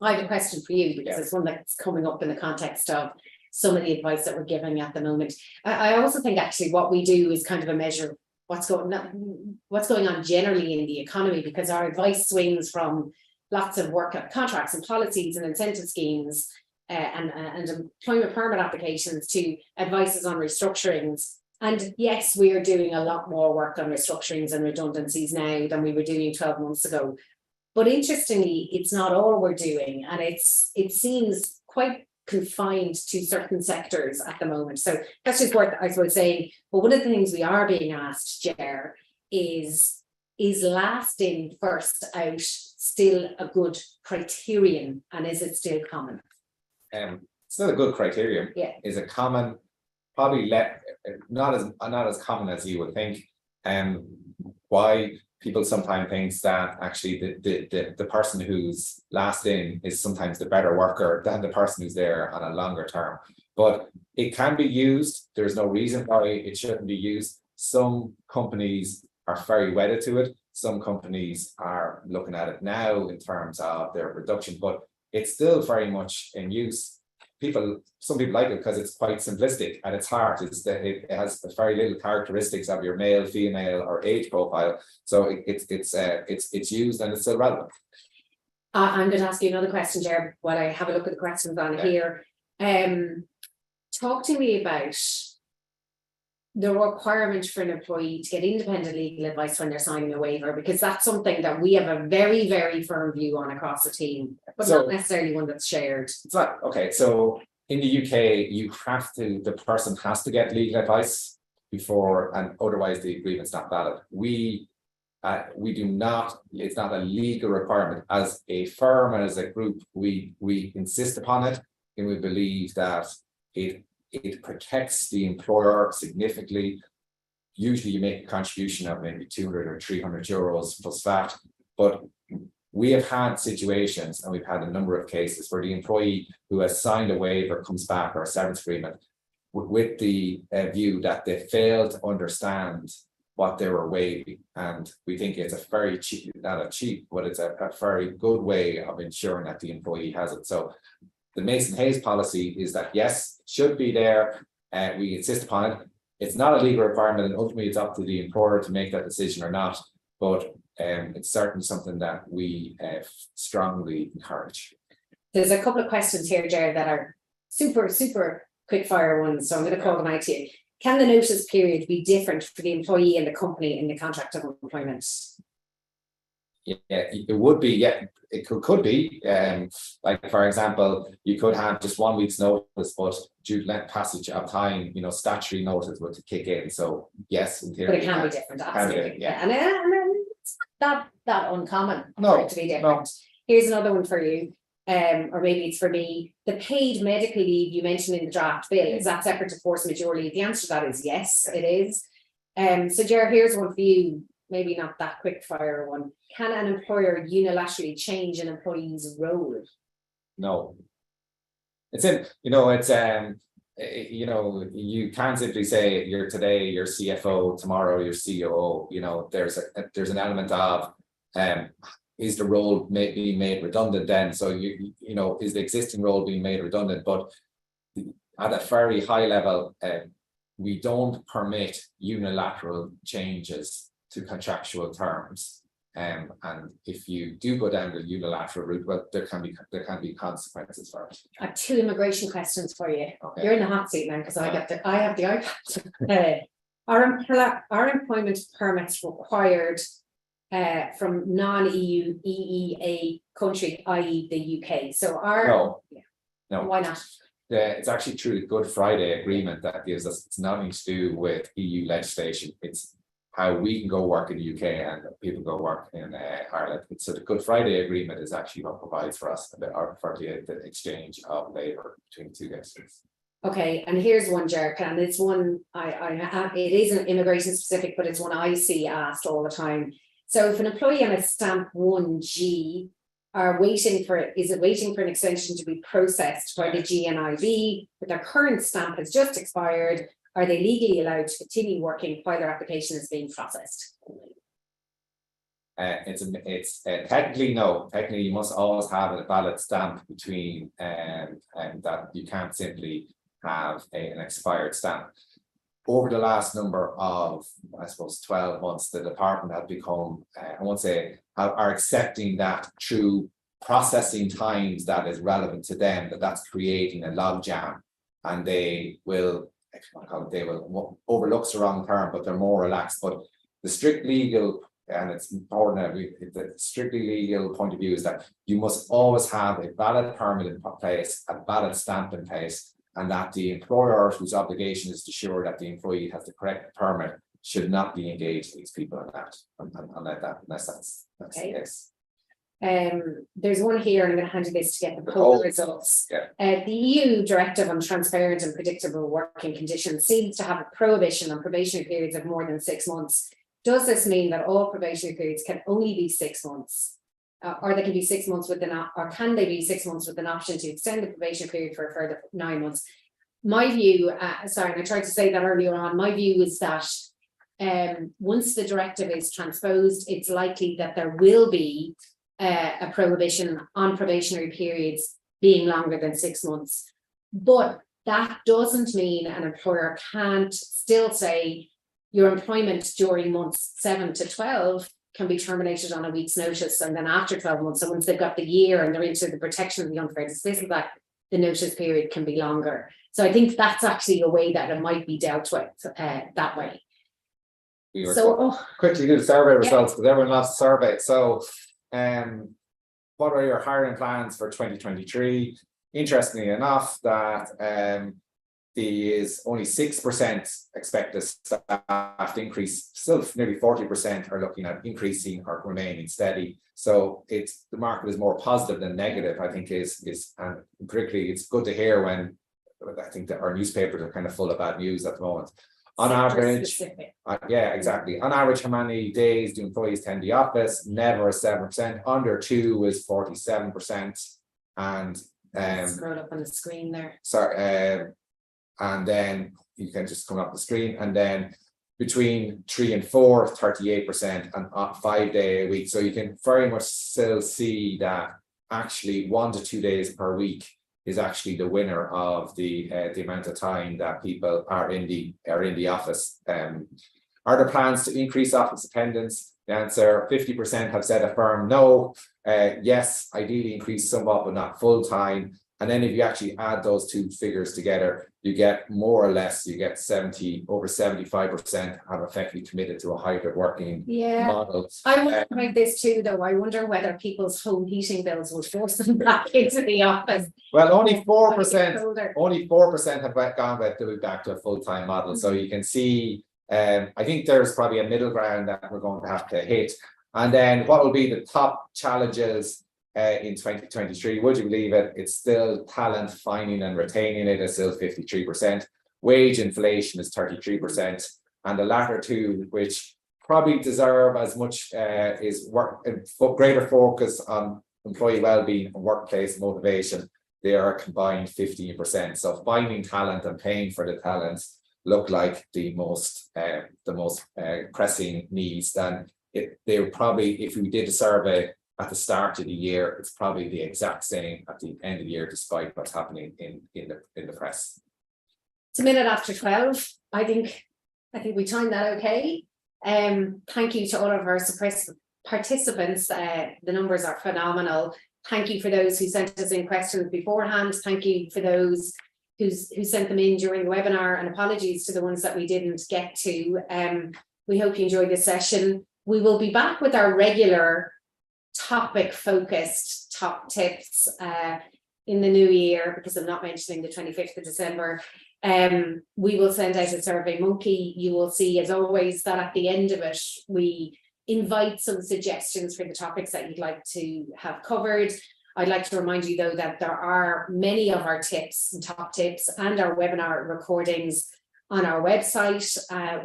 I have a question for you, because it's one that's coming up in the context of some of the advice that we're giving at the moment. I also think actually what we do is kind of a measure of what's going on generally in the economy, because our advice swings from lots of work at contracts and policies and incentive schemes and employment permit applications to advices on restructurings. And yes, we are doing a lot more work on restructurings and redundancies now than we were doing 12 months ago. But interestingly, it's not all we're doing, and it seems quite confined to certain sectors at the moment. So that's just worth, I suppose, saying. But one of the things we are being asked, Ger, is last in, first out still a good criterion, and is it still common? It's not a good criterion. Yeah. Is it common? Probably not as common as you would think. Why people sometimes think that actually the person who's last in is sometimes the better worker than the person who's there on a longer term. But it can be used. There's no reason why it shouldn't be used. Some companies are very wedded to it. Some companies are looking at it now in terms of their production, but it's still very much in use. Some people like it because it's quite simplistic at its heart. It's that it has very little characteristics of your male, female, or age profile. So it's used and it's still relevant. I'm going to ask you another question, Ger, while I have a look at the questions on here. Talk to me about the requirement for an employee to get independent legal advice when they're signing a waiver, because that's something that we have a very, very firm view on across the team, but not necessarily one that's shared. It's not okay. So in the UK, the person has to get legal advice before, and otherwise the agreement's not valid. We do not. It's not a legal requirement. As a firm and as a group, we insist upon it, and we believe that it protects the employer significantly. Usually you make a contribution of maybe 200 or 300 euros plus VAT, but we have had situations, and we've had a number of cases where the employee who has signed a waiver comes back, or a severance agreement, with the view that they failed to understand what they were waiving. And we think it's a very cheap, not a cheap, but it's a very good way of ensuring that the employee has it. So the Mason Hayes policy is that, yes, it should be there. We insist upon it. It's not a legal requirement, and ultimately it's up to the employer to make that decision or not. But it's certainly something that we strongly encourage. There's a couple of questions here, Jared, that are super, super quick fire ones. So I'm going to call them out to you. Can the notice period be different for the employee and the company in the contract of employment? Yeah, it would be. Yeah, it could be. Like, for example, you could have just 1 week's notice, but due to passage of time, statutory notice would kick in. So yes, in theory, but it can be different. Absolutely. Yeah. And it's not that uncommon. No, to be different. No. Here's another one for you. or maybe it's for me, the paid medical leave you mentioned in the draft bill, is that separate to force majeure leave? The answer to that is yes, it is. So Ger, here's one for you, maybe not that quick fire one. Can an employer unilaterally change an employee's role? No. It's in, you can't simply say you're today your CFO, tomorrow your COO. There's an element of is the role being made redundant then? So is the existing role being made redundant? But at a very high level, we don't permit unilateral changes to contractual terms. And if you do go down the unilateral route, well, there can be consequences for it. I have 2 immigration questions for you. Okay. You're in the hot seat now because I have the iPad. Are employment permits required from non-EU EEA country, i.e. the UK? So No. Why not? It's actually through the Good Friday Agreement that gives us, it's nothing to do with EU legislation. It's how we can go work in the UK and people go work in Ireland. So the Good Friday Agreement is actually what provides for us for the exchange of labour between 2 countries. Okay, and here's one, Jerk, and it's one it isn't immigration specific, but it's one I see asked all the time. So if an employee on a stamp 1G is waiting for an extension to be processed by the GNIB, but their current stamp has just expired, are they legally allowed to continue working while their application is being processed? It's technically no. Technically, you must always have a valid stamp between and that you can't simply have an expired stamp. Over the last number of, I suppose, 12 months, the department have become, I won't say, are accepting that through processing times that is relevant to them, that's creating a logjam, and they will overlook's the wrong term, but they're more relaxed. But the strict legal, and it's important, the strictly legal point of view is that you must always have a valid permit in place, a valid stamp in place, and that the employer whose obligation is to ensure that the employee has the correct permit should not be engaged these people on that, unless that's okay. The case. There's one here, and I'm going to hand you this to get the poll results. Yeah. The EU Directive on Transparent and Predictable Working Conditions seems to have a prohibition on probationary periods of more than 6 months. Does this mean that all probationary periods can only be 6 months? Or they can be 6 months or can they be 6 months with an option to extend the probation period for a further 9 months? My view, sorry, and I tried to say that earlier on, my view is that once the directive is transposed, it's likely that there will be a prohibition on probationary periods being longer than 6 months. But that doesn't mean an employer can't still say your employment during months 7 to 12 can be terminated on a week's notice, and then after 12 months, so once they've got the year and they're into the protection of the unfair dismissal act, the notice period can be longer. So I think that's actually a way that it might be dealt with that way. Quickly do the survey results, because everyone loves the survey. So what are your hiring plans for 2023? Interestingly enough, that there is only 6% expect a staff increase. Still nearly 40% are looking at increasing or remaining steady. So the market is more positive than negative, I think, and particularly it's good to hear when I think that our newspapers are kind of full of bad news at the moment. On average, yeah, exactly. On average, how many days do employees attend the office? Never is 7%. Under 2 is 47%. And scroll up on the screen there. Sorry, and then you can just come up the screen, and then between 3 and 4, 38%, and 5 day a week. So you can very much still see that actually 1 to 2 days per week is actually the winner of the amount of time that people are in the office. Are there plans to increase office attendance? The answer: 50% have said a firm no. Yes, ideally increase somewhat, but not full time. And then if you actually add those two figures together, you get more or less, you get over 75% have effectively committed to a hybrid working model. I wonder about this too, though. I wonder whether people's home heating bills will force them back into the office. Well, only 4% have gone back to a full-time model. So you can see, I think there's probably a middle ground that we're going to have to hit. And then what will be the top challenges in 2023, would you believe it? It's still talent finding and retaining it is still 53%. Wage inflation is 33%, and the latter two, which probably deserve as much is work greater focus on employee well-being and workplace motivation. They are a combined 15%. So finding talent and paying for the talent look like the most pressing needs. Then they would probably, if we did a survey at the start of the year, it's probably the exact same at the end of the year, despite what's happening in the press. It's a minute after 12. I think we timed that okay. Thank you to all of our participants. The numbers are phenomenal. Thank you for those who sent us in questions beforehand. Thank you for those who sent them in during the webinar, and apologies to the ones that we didn't get to. We hope you enjoyed this session. We will be back with our regular topic focused top tips in the new year, because I'm not mentioning the 25th of December. We will send out a Survey Monkey. You will see, as always, that at the end of it, we invite some suggestions for the topics that you'd like to have covered. I'd like to remind you, though, that there are many of our tips and top tips and our webinar recordings on our website.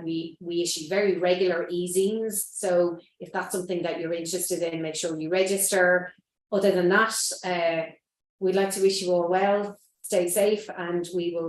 We issue very regular e-zines, so if that's something that you're interested in, make sure you register. Other than that, we'd like to wish you all well, stay safe, and we will